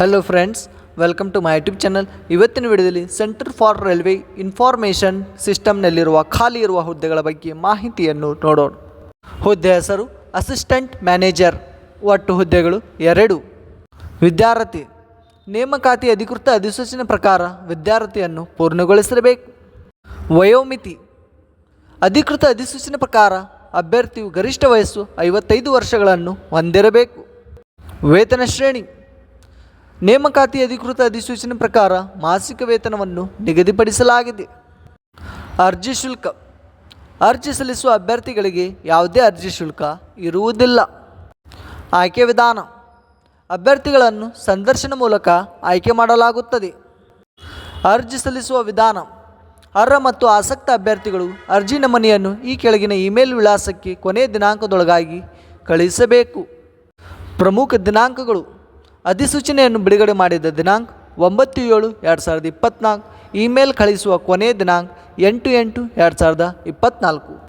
Hello friends, welcome to my YouTube channel. ಇವತ್ತಿನ ವಿಡಿಯೋದಲ್ಲಿ centre for railway information ಸಿಸ್ಟಮ್ನಲ್ಲಿರುವ ಖಾಲಿ ಇರುವ ಹುದ್ದೆಗಳ ಬಗ್ಗೆ ಮಾಹಿತಿಯನ್ನು ನೋಡೋಣ. ಹುದ್ದೆ ಹೆಸರು ಅಸಿಸ್ಟೆಂಟ್ ಮ್ಯಾನೇಜರ್. ಒಟ್ಟು ಹುದ್ದೆಗಳು 2. ವಿದ್ಯಾರ್ಥಿ ನೇಮಕಾತಿ ಅಧಿಕೃತ ಅಧಿಸೂಚನೆ ಪ್ರಕಾರ ವಿದ್ಯಾರ್ಥಿಯನ್ನು ಪೂರ್ಣಗೊಳಿಸಿರಬೇಕು. ವಯೋಮಿತಿ ಅಧಿಕೃತ ಅಧಿಸೂಚನೆ ಪ್ರಕಾರ ಅಭ್ಯರ್ಥಿಯು ಗರಿಷ್ಠ ವಯಸ್ಸು 55 ವರ್ಷಗಳನ್ನು ಹೊಂದಿರಬೇಕು. ವೇತನ ಶ್ರೇಣಿ ನೇಮಕಾತಿ ಅಧಿಕೃತ ಅಧಿಸೂಚನೆ ಪ್ರಕಾರ ಮಾಸಿಕ ವೇತನವನ್ನು ನಿಗದಿಪಡಿಸಲಾಗಿದೆ. ಅರ್ಜಿ ಶುಲ್ಕ ಅರ್ಜಿ ಸಲ್ಲಿಸುವ ಅಭ್ಯರ್ಥಿಗಳಿಗೆ ಯಾವುದೇ ಅರ್ಜಿ ಶುಲ್ಕ ಇರುವುದಿಲ್ಲ. ಆಯ್ಕೆ ವಿಧಾನ ಅಭ್ಯರ್ಥಿಗಳನ್ನು ಸಂದರ್ಶನ ಮೂಲಕ ಆಯ್ಕೆ ಮಾಡಲಾಗುತ್ತದೆ. ಅರ್ಜಿ ಸಲ್ಲಿಸುವ ವಿಧಾನ ಅರ್ಹ ಮತ್ತು ಆಸಕ್ತ ಅಭ್ಯರ್ಥಿಗಳು ಅರ್ಜಿ ನಮೂನೆಯನ್ನು ಈ ಕೆಳಗಿನ ಇಮೇಲ್ ವಿಳಾಸಕ್ಕೆ ಕೊನೆಯ ದಿನಾಂಕದೊಳಗಾಗಿ ಕಳುಹಿಸಬೇಕು. ಪ್ರಮುಖ ದಿನಾಂಕಗಳು: ಅಧಿಸೂಚನೆಯನ್ನು ಬಿಡುಗಡೆ ಮಾಡಿದ ದಿನಾಂಕ 9/7/2024. ಇಮೇಲ್ ಕಳುಹಿಸುವ ಕೊನೆಯ ದಿನಾಂಕ 8/8/2024.